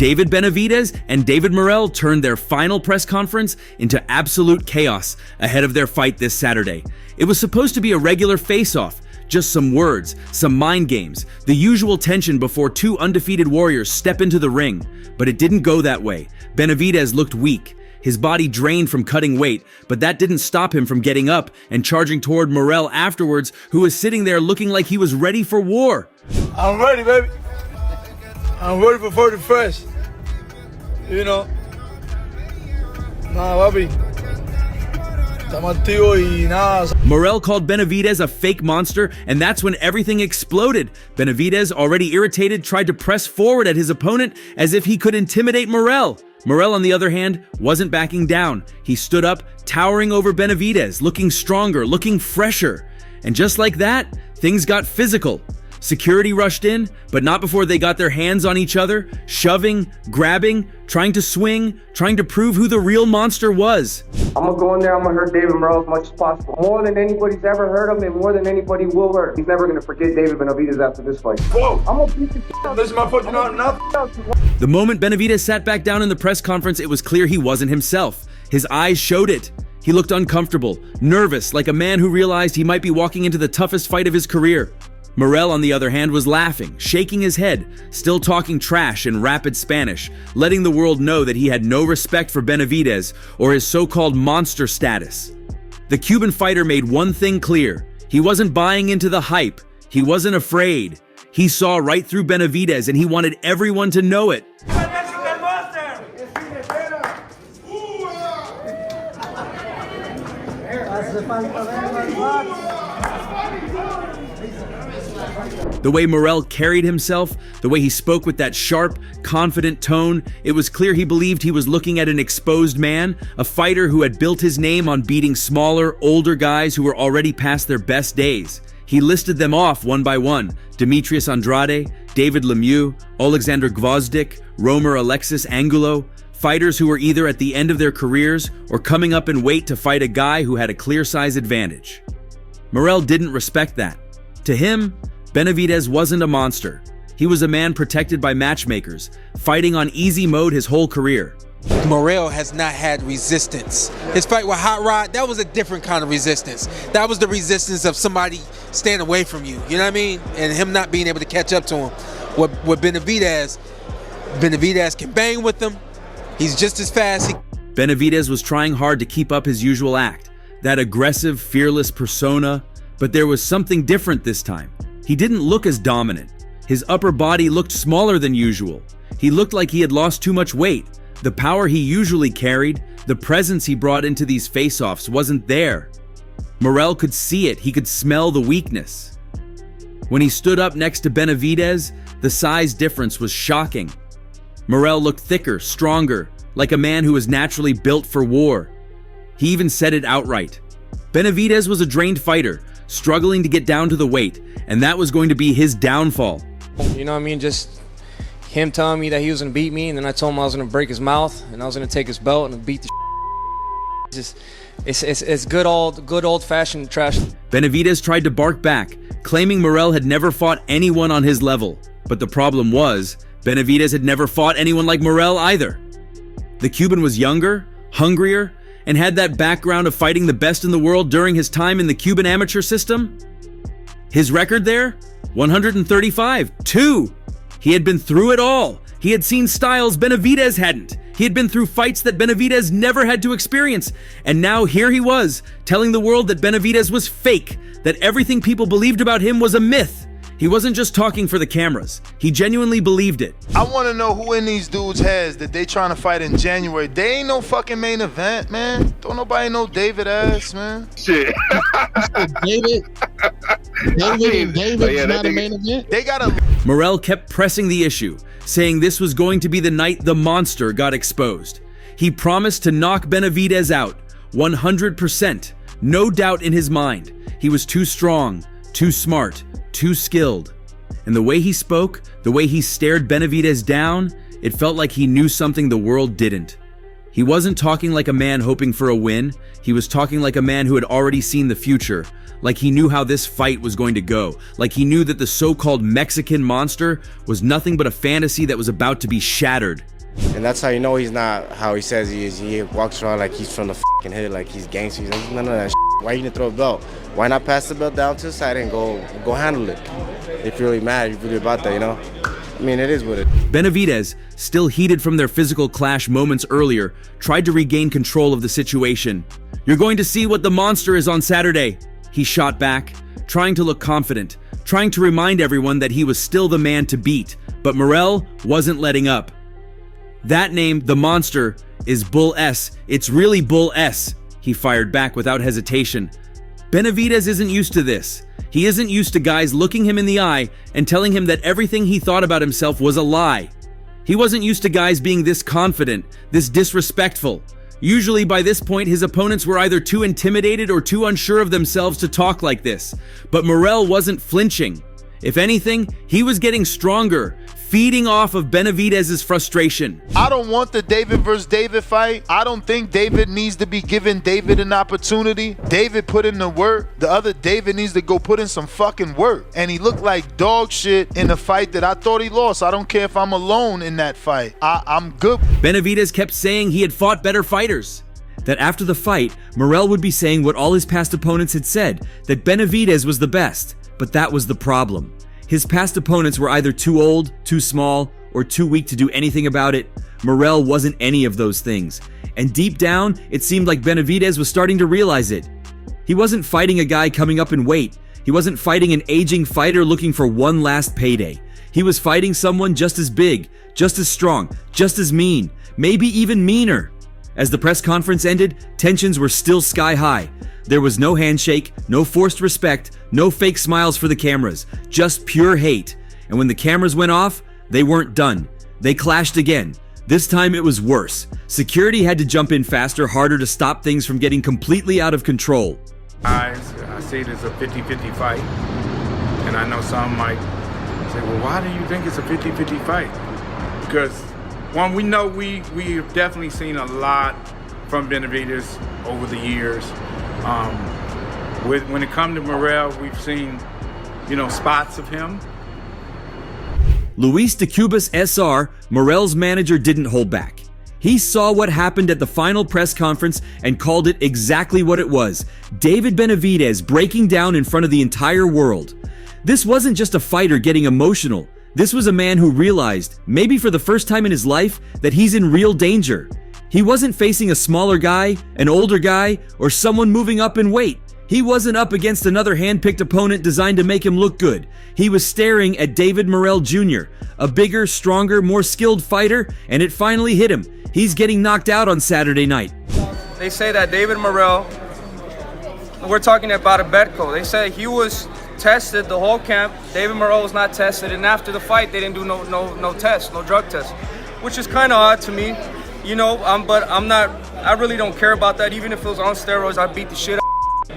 David Benavidez and David Morell turned their final press conference into absolute chaos ahead of their fight this Saturday. It was supposed to be a regular face-off, just some words, some mind games, the usual tension before two undefeated warriors step into the ring. But it didn't go that way. Benavidez looked weak, his body drained from cutting weight, but that didn't stop him from getting up and charging toward Morell afterwards, who was sitting there looking like he was ready for war. I'm ready, baby. I'm ready for 31st. You know. Nah, papi. Estamos activos y nada. Morell called Benavidez a fake monster, and that's when everything exploded. Benavidez, already irritated, tried to press forward at his opponent as if he could intimidate Morell. Morell, on the other hand, wasn't backing down. He stood up, towering over Benavidez, looking stronger, looking fresher. And just like that, things got physical. Security rushed in, but not before they got their hands on each other, shoving, grabbing, trying to swing, trying to prove who the real monster was. I'm gonna go in there, I'm gonna hurt David Morell as much as possible. More than anybody's ever hurt him and more than anybody will hurt. He's never gonna forget David Benavidez after this fight. Whoa! I'm gonna beat the shit out. This is my foot, you know enough? The moment Benavidez sat back down in the press conference, it was clear he wasn't himself. His eyes showed it. He looked uncomfortable, nervous, like a man who realized he might be walking into the toughest fight of his career. Morell, on the other hand, was laughing, shaking his head, still talking trash in rapid Spanish, letting the world know that he had no respect for Benavidez or his so-called monster status. The Cuban fighter made one thing clear. He wasn't buying into the hype. He wasn't afraid. He saw right through Benavidez, and he wanted everyone to know it. The way Morell carried himself, the way he spoke with that sharp, confident tone, it was clear he believed he was looking at an exposed man, a fighter who had built his name on beating smaller, older guys who were already past their best days. He listed them off one by one: Demetrius Andrade, David Lemieux, Alexander Gvozdyk, Romer Alexis Angulo, fighters who were either at the end of their careers or coming up in weight to fight a guy who had a clear size advantage. Morell didn't respect that. To him, Benavidez wasn't a monster. He was a man protected by matchmakers, fighting on easy mode his whole career. Morrel has not had resistance. His fight with Hot Rod, that was a different kind of resistance. That was the resistance of somebody staying away from you, you know what I mean? And him not being able to catch up to him. With Benavidez can bang with him. He's just as fast. Benavidez was trying hard to keep up his usual act, that aggressive, fearless persona, but there was something different this time. He didn't look as dominant. His upper body looked smaller than usual. He looked like he had lost too much weight. The power he usually carried, the presence he brought into these face-offs wasn't there. Morell could see it. He could smell the weakness. When he stood up next to Benavidez, the size difference was shocking. Morell looked thicker, stronger, like a man who was naturally built for war. He even said it outright. Benavidez was a drained fighter, struggling to get down to the weight, and that was going to be his downfall. You know what I mean? Just him telling me that he was going to beat me, and then I told him I was going to break his mouth, and I was going to take his belt and beat the just it's good old-fashioned trash. Benavidez tried to bark back, claiming Morell had never fought anyone on his level. But the problem was, Benavidez had never fought anyone like Morell either. The Cuban was younger, hungrier, and had that background of fighting the best in the world during his time in the Cuban amateur system. His record there? 135-2. He had been through it all. He had seen styles Benavidez hadn't. He had been through fights that Benavidez never had to experience. And now here he was, telling the world that Benavidez was fake, that everything people believed about him was a myth. He wasn't just talking for the cameras. He genuinely believed it. I want to know who in these dudes' heads that they trying to fight in January. They ain't no fucking main event, man. Don't nobody know David ass, man. Shit. David's not a main event. They got a... Morell kept pressing the issue, saying this was going to be the night the monster got exposed. He promised to knock Benavidez out, 100%, no doubt in his mind. He was too strong, too smart, too skilled. And the way he spoke, the way he stared Benavidez down, it felt like he knew something the world didn't. He wasn't talking like a man hoping for a win. He was talking like a man who had already seen the future, like he knew how this fight was going to go, like he knew that the so-called Mexican monster was nothing but a fantasy that was about to be shattered. And that's how you know he's not how he says he is. He walks around like he's from the fucking hood, like he's gangster. He's like, none of that shit. Why you gonna throw a belt? Why not pass the belt down to the side and go handle it? If you're really mad, if you're really about that, you know? I mean, it is what it is. Benavidez, still heated from their physical clash moments earlier, tried to regain control of the situation. "You're going to see what the monster is on Saturday," he shot back, trying to look confident, trying to remind everyone that he was still the man to beat. But Morell wasn't letting up. "That name, the monster, is Bull S. It's really Bull S," he fired back without hesitation. Benavidez isn't used to this. He isn't used to guys looking him in the eye and telling him that everything he thought about himself was a lie. He wasn't used to guys being this confident, this disrespectful. Usually by this point, his opponents were either too intimidated or too unsure of themselves to talk like this. But Morell wasn't flinching. If anything, he was getting stronger, feeding off of Benavidez's frustration. I don't want the David versus David fight. I don't think David needs to be giving David an opportunity. David put in the work. The other David needs to go put in some fucking work. And he looked like dog shit in the fight that I thought he lost. I don't care if I'm alone in that fight. I'm good. Benavidez kept saying he had fought better fighters. That after the fight, Morell would be saying what all his past opponents had said, that Benavidez was the best. But that was the problem. His past opponents were either too old, too small, or too weak to do anything about it. Morell wasn't any of those things. And deep down, it seemed like Benavidez was starting to realize it. He wasn't fighting a guy coming up in weight. He wasn't fighting an aging fighter looking for one last payday. He was fighting someone just as big, just as strong, just as mean, maybe even meaner. As the press conference ended, tensions were still sky high. There was no handshake, no forced respect, no fake smiles for the cameras, just pure hate. And when the cameras went off, they weren't done. They clashed again. This time it was worse. Security had to jump in faster, harder to stop things from getting completely out of control. I say it's a 50-50 fight, and I know some might say, well, why do you think it's a 50-50 fight? Because, one, we know we've definitely seen a lot from Benavidez over the years. When it comes to Morell, we've seen, spots of him. Luis de Cubas SR, Morell's manager, didn't hold back. He saw what happened at the final press conference and called it exactly what it was: David Benavidez breaking down in front of the entire world. This wasn't just a fighter getting emotional. This was a man who realized, maybe for the first time in his life, that he's in real danger. He wasn't facing a smaller guy, an older guy, or someone moving up in weight. He wasn't up against another hand-picked opponent designed to make him look good. He was staring at David Morell Jr., a bigger, stronger, more skilled fighter, and it finally hit him. He's getting knocked out on Saturday night. They say that David Morell, we're talking about a Betco. They say he was tested the whole camp. David Morell was not tested, and after the fight, they didn't do no test, no drug test, which is kind of odd to me, but I really don't care about that. Even if it was on steroids, I'd beat the shit out.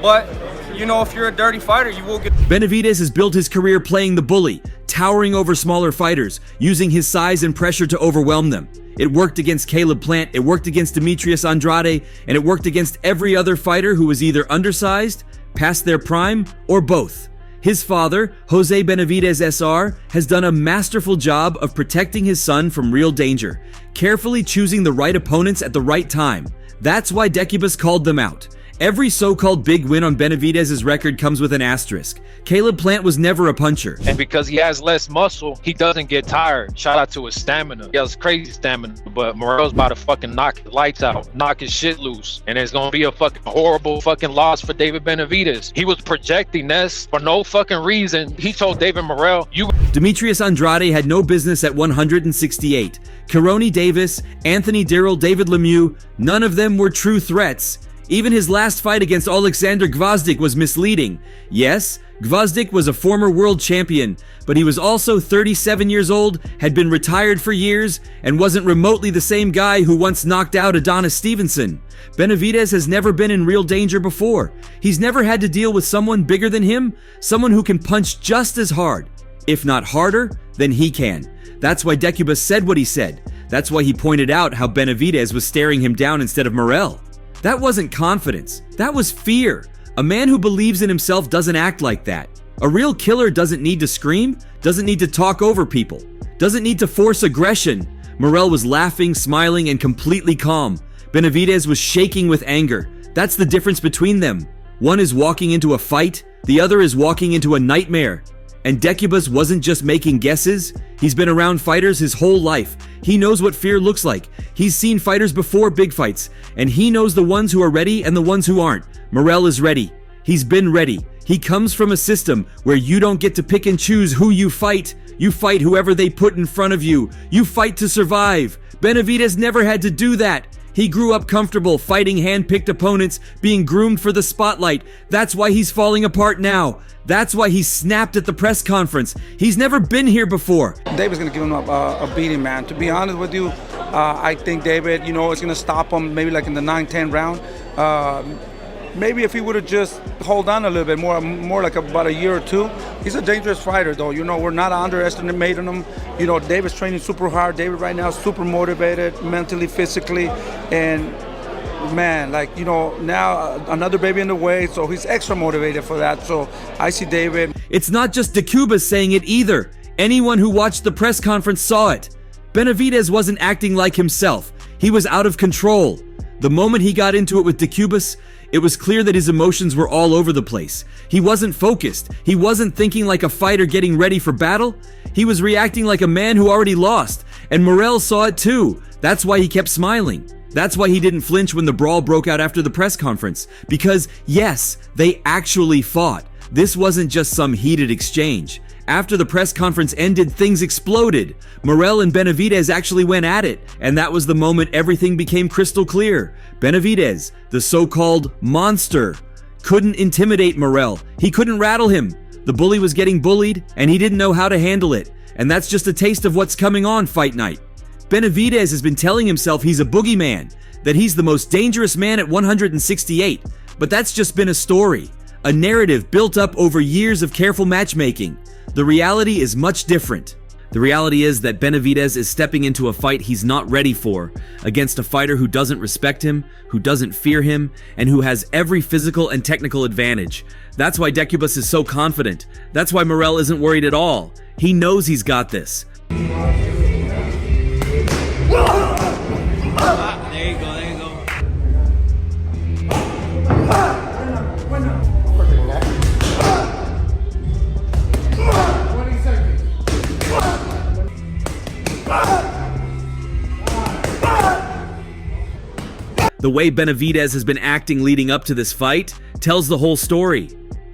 But, if you're a dirty fighter, you will get... Benavidez has built his career playing the bully, towering over smaller fighters, using his size and pressure to overwhelm them. It worked against Caleb Plant, it worked against Demetrius Andrade, and it worked against every other fighter who was either undersized, past their prime, or both. His father, Jose Benavidez SR, has done a masterful job of protecting his son from real danger, carefully choosing the right opponents at the right time. That's why Decubus called them out. Every so-called big win on Benavidez's record comes with an asterisk. Caleb Plant was never a puncher. And because he has less muscle, he doesn't get tired. Shout out to his stamina. He has crazy stamina, but Morell's about to fucking knock his lights out, knock his shit loose. And it's gonna be a fucking horrible fucking loss for David Benavidez. He was projecting this for no fucking reason. He told David Morell, Demetrius Andrade had no business at 168. Karoni Davis, Anthony Dirrell, David Lemieux, none of them were true threats. Even his last fight against Alexander Gvozdyk was misleading. Yes, Gvozdyk was a former world champion, but he was also 37 years old, had been retired for years, and wasn't remotely the same guy who once knocked out Adonis Stevenson. Benavidez has never been in real danger before. He's never had to deal with someone bigger than him, someone who can punch just as hard, if not harder, than he can. That's why Decubus said what he said. That's why he pointed out how Benavidez was staring him down instead of Morell. That wasn't confidence, that was fear. A man who believes in himself doesn't act like that. A real killer doesn't need to scream, doesn't need to talk over people, doesn't need to force aggression. Morell was laughing, smiling, and completely calm. Benavidez was shaking with anger. That's the difference between them. One is walking into a fight, the other is walking into a nightmare. And Decubus wasn't just making guesses. He's been around fighters his whole life. He knows what fear looks like. He's seen fighters before big fights, and he knows the ones who are ready and the ones who aren't. Morell is ready. He's been ready. He comes from a system where you don't get to pick and choose who you fight. You fight whoever they put in front of you. You fight to survive. Benavidez never had to do that. He grew up comfortable fighting hand-picked opponents, being groomed for the spotlight. That's why he's falling apart now. That's why he snapped at the press conference. He's never been here before. David's going to give him a beating, man. To be honest with you, I think David, is going to stop him maybe like in the 9-10 round. Maybe if he would have just hold on a little bit more like about a year or two. He's a dangerous fighter, though. We're not underestimating him. David's training super hard. David right now is super motivated, mentally, physically, and man, now another baby in the way, so he's extra motivated for that. So I see David. It's not just Decubus saying it either. Anyone who watched the press conference saw it. Benavidez wasn't acting like himself. He was out of control. The moment he got into it with Decubus, it was clear that his emotions were all over the place. He wasn't focused. He wasn't thinking like a fighter getting ready for battle. He was reacting like a man who already lost. And Morell saw it too. That's why he kept smiling. That's why he didn't flinch when the brawl broke out after the press conference. Because, yes, they actually fought. This wasn't just some heated exchange. After the press conference ended, things exploded. Morell and Benavidez actually went at it, and that was the moment everything became crystal clear. Benavidez, the so-called monster, couldn't intimidate Morell. He couldn't rattle him. The bully was getting bullied, and he didn't know how to handle it. And that's just a taste of what's coming on Fight Night. Benavidez has been telling himself he's a boogeyman, that he's the most dangerous man at 168. But that's just been a story, a narrative built up over years of careful matchmaking. The reality is much different. The reality is that Benavidez is stepping into a fight he's not ready for, against a fighter who doesn't respect him, who doesn't fear him, and who has every physical and technical advantage. That's why Decubus is so confident. That's why Morell isn't worried at all. He knows he's got this. The way Benavidez has been acting leading up to this fight tells the whole story.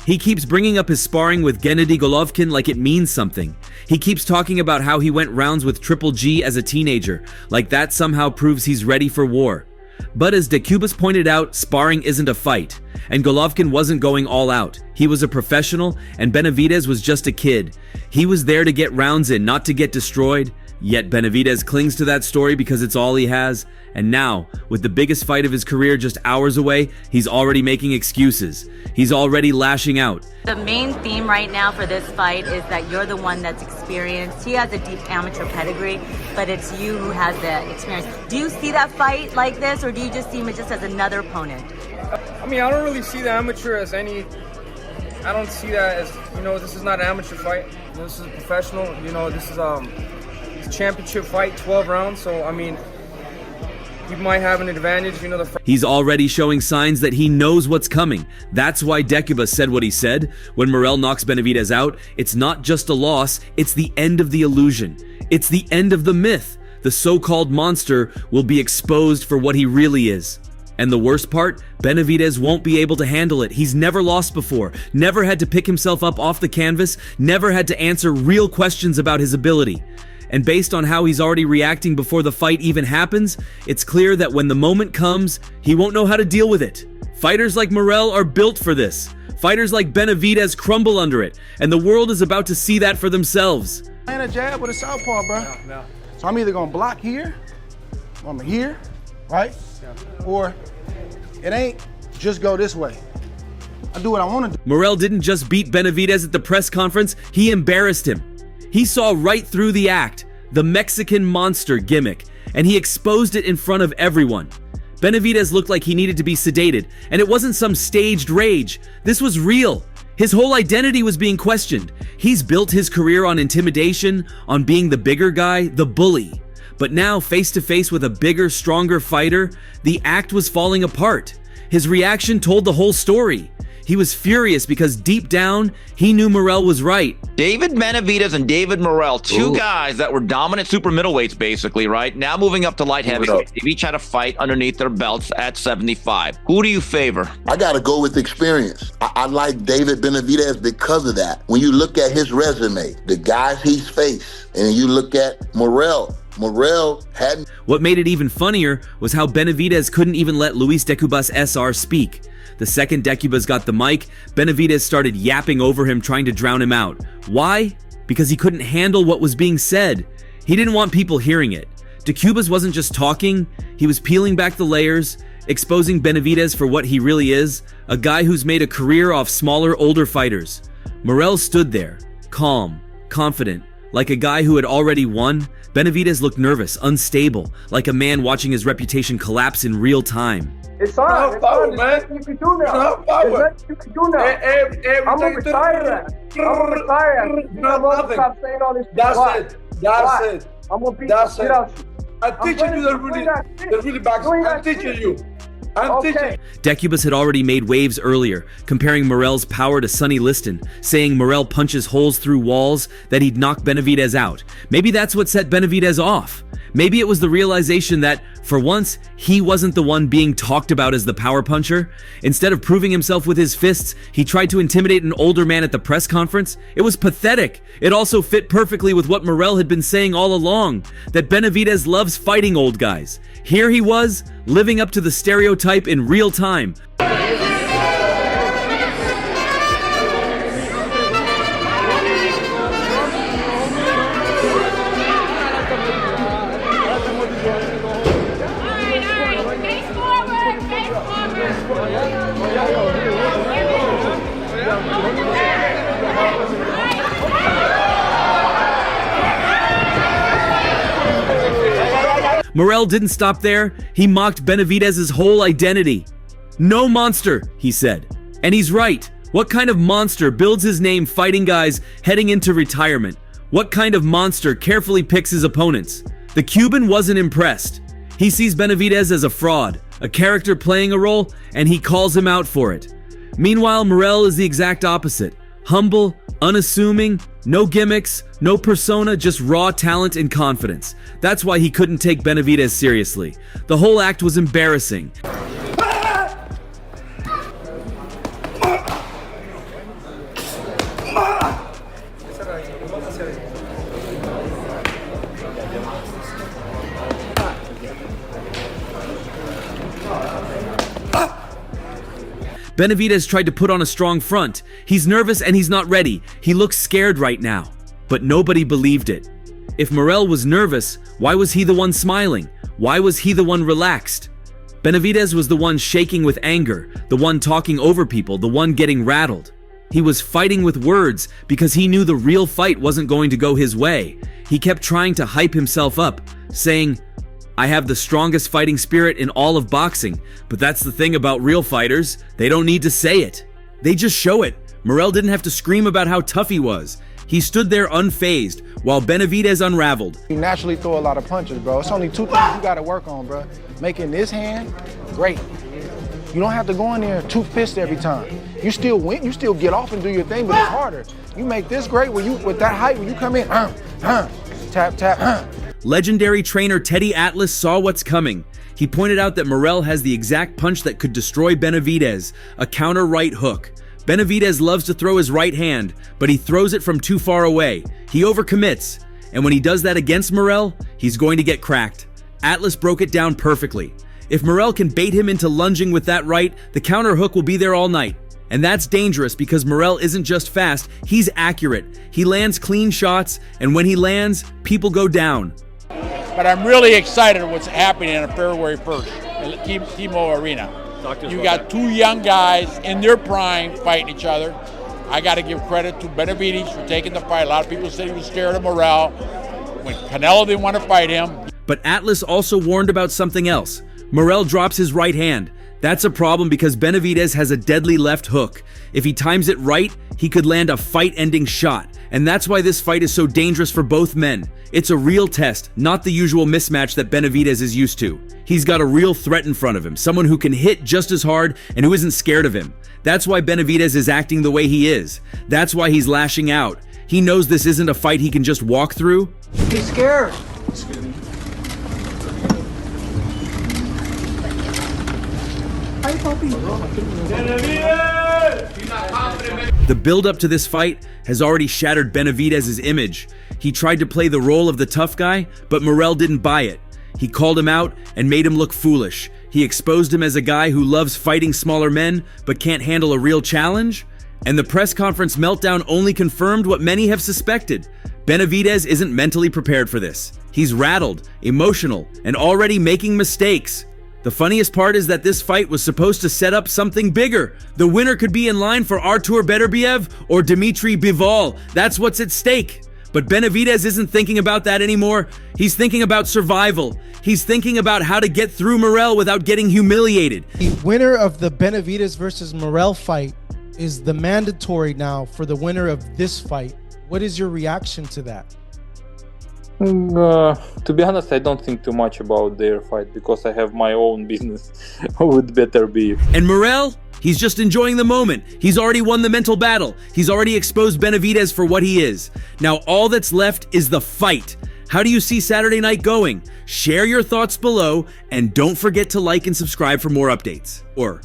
He keeps bringing up his sparring with Gennady Golovkin like it means something. He keeps talking about how he went rounds with Triple G as a teenager, like that somehow proves he's ready for war. But as Decubus pointed out, sparring isn't a fight, and Golovkin wasn't going all out. He was a professional, and Benavidez was just a kid. He was there to get rounds in, not to get destroyed. Yet Benavidez clings to that story because it's all he has, and now, with the biggest fight of his career just hours away, he's already making excuses. He's already lashing out. The main theme right now for this fight is that you're the one that's experienced. He has a deep amateur pedigree, but it's you who has the experience. Do you see that fight like this, or do you just see him just as another opponent? I mean, I don't really see the amateur as any... I don't see that as, this is not an amateur fight. This is a professional. This is championship fight, 12 rounds, so I mean, he might have an advantage, He's already showing signs that he knows what's coming. That's why Decubus said what he said. When Morell knocks Benavidez out, it's not just a loss, it's the end of the illusion. It's the end of the myth. The so-called monster will be exposed for what he really is. And the worst part, Benavidez won't be able to handle it. He's never lost before, never had to pick himself up off the canvas, never had to answer real questions about his ability. And based on how he's already reacting before the fight even happens, it's clear that when the moment comes, he won't know how to deal with it. Fighters like Morell are built for this. Fighters like Benavidez crumble under it, and the world is about to see that for themselves. And a jab with a southpaw, bro. Yeah. So I'm either gonna block here, or I'm here, right? Yeah. Or it ain't, just go this way. I do what I want to do. Morell didn't just beat Benavidez at the press conference, he embarrassed him. He saw right through the act, the Mexican monster gimmick, and he exposed it in front of everyone. Benavidez looked like he needed to be sedated, and it wasn't some staged rage. This was real. His whole identity was being questioned. He's built his career on intimidation, on being the bigger guy, the bully. But now, face to face with a bigger, stronger fighter, the act was falling apart. His reaction told the whole story. He was furious because deep down, he knew Morell was right. David Benavidez and David Morell, two guys that were dominant super middleweights, basically, right? Now moving up to light heavyweight. They've each had a fight underneath their belts at 75. Who do you favor? I got to go with experience. I like David Benavidez because of that. When you look at his resume, the guys he's faced, and you look at Morell hadn't. What made it even funnier was how Benavidez couldn't even let Luis Decubas SR speak. The second Decubas got the mic, Benavidez started yapping over him, trying to drown him out. Why? Because he couldn't handle what was being said. He didn't want people hearing it. Decubas wasn't just talking, he was peeling back the layers, exposing Benavidez for what he really is, a guy who's made a career off smaller, older fighters. Morell stood there, calm, confident, like a guy who had already won. Benavidez looked nervous, unstable, like a man watching his reputation collapse in real time. It's on. It's on. There's nothing you can do now. There's nothing you can do now. I'm gonna retire that. I'm gonna retire that. You know, stop saying all this shit. That's it. That's it. I'm gonna beat the shit out of you. I'm teaching you the really back. I'm teaching you. I'm teaching. Decubas had already made waves earlier, comparing Morell's power to Sonny Liston, saying Morell punches holes through walls, that he'd knock Benavidez out. Maybe that's what set Benavidez off. Maybe it was the realization that, for once, he wasn't the one being talked about as the power puncher. Instead of proving himself with his fists, he tried to intimidate an older man at the press conference. It was pathetic. It also fit perfectly with what Morell had been saying all along, that Benavidez loves fighting old guys. Here he was, living up to the stereotype in real time. Morell didn't stop there. He mocked Benavidez's whole identity. No monster, he said. And he's right. What kind of monster builds his name fighting guys heading into retirement? What kind of monster carefully picks his opponents? The Cuban wasn't impressed. He sees Benavidez as a fraud, a character playing a role, and he calls him out for it. Meanwhile, Morell is the exact opposite. Humble, unassuming, no gimmicks, no persona, just raw talent and confidence. That's why he couldn't take Benavidez seriously. The whole act was embarrassing. Benavidez tried to put on a strong front. He's nervous and he's not ready. He looks scared right now. But nobody believed it. If Morell was nervous, why was he the one smiling? Why was he the one relaxed? Benavidez was the one shaking with anger, the one talking over people, the one getting rattled. He was fighting with words because he knew the real fight wasn't going to go his way. He kept trying to hype himself up, saying, "I have the strongest fighting spirit in all of boxing." But that's the thing about real fighters. They don't need to say it. They just show it. Morell didn't have to scream about how tough he was. He stood there unfazed, while Benavidez unraveled. You naturally throw a lot of punches, bro. It's only two things you gotta work on, bro. Making this hand great. You don't have to go in there two fists every time. You still win, you still get off and do your thing, but it's harder. You make this great when you, with that height, when you come in, tap, tap, Legendary trainer Teddy Atlas saw what's coming. He pointed out that Morell has the exact punch that could destroy Benavidez, a counter right hook. Benavidez loves to throw his right hand, but he throws it from too far away. He overcommits, and when he does that against Morell, he's going to get cracked. Atlas broke it down perfectly. If Morell can bait him into lunging with that right, the counter hook will be there all night. And that's dangerous because Morell isn't just fast, he's accurate. He lands clean shots, and when he lands, people go down. But I'm really excited what's happening on February 1st at Timo Arena. You got two young guys in their prime fighting each other. I got to give credit to Benavidez for taking the fight. A lot of people said he was scared of Morell. When Canelo didn't want to fight him. But Atlas also warned about something else. Morell drops his right hand. That's a problem because Benavidez has a deadly left hook. If he times it right, he could land a fight-ending shot. And that's why this fight is so dangerous for both men. It's a real test, not the usual mismatch that Benavidez is used to. He's got a real threat in front of him, someone who can hit just as hard and who isn't scared of him. That's why Benavidez is acting the way he is. That's why he's lashing out. He knows this isn't a fight he can just walk through. He's scared. The build-up to this fight has already shattered Benavidez's image. He tried to play the role of the tough guy, but Morell didn't buy it. He called him out and made him look foolish. He exposed him as a guy who loves fighting smaller men, but can't handle a real challenge. And the press conference meltdown only confirmed what many have suspected. Benavidez isn't mentally prepared for this. He's rattled, emotional, and already making mistakes. The funniest part is that this fight was supposed to set up something bigger. The winner could be in line for Artur Beterbiev or Dimitri Bivol. That's what's at stake. But Benavidez isn't thinking about that anymore. He's thinking about survival. He's thinking about how to get through Morell without getting humiliated. The winner of the Benavidez versus Morell fight is the mandatory now for the winner of this fight. What is your reaction to that? To be honest, I don't think too much about their fight because I have my own business with Beterbiev. And Morell? He's just enjoying the moment. He's already won the mental battle. He's already exposed Benavidez for what he is. Now all that's left is the fight. How do you see Saturday night going? Share your thoughts below and don't forget to like and subscribe for more updates. Or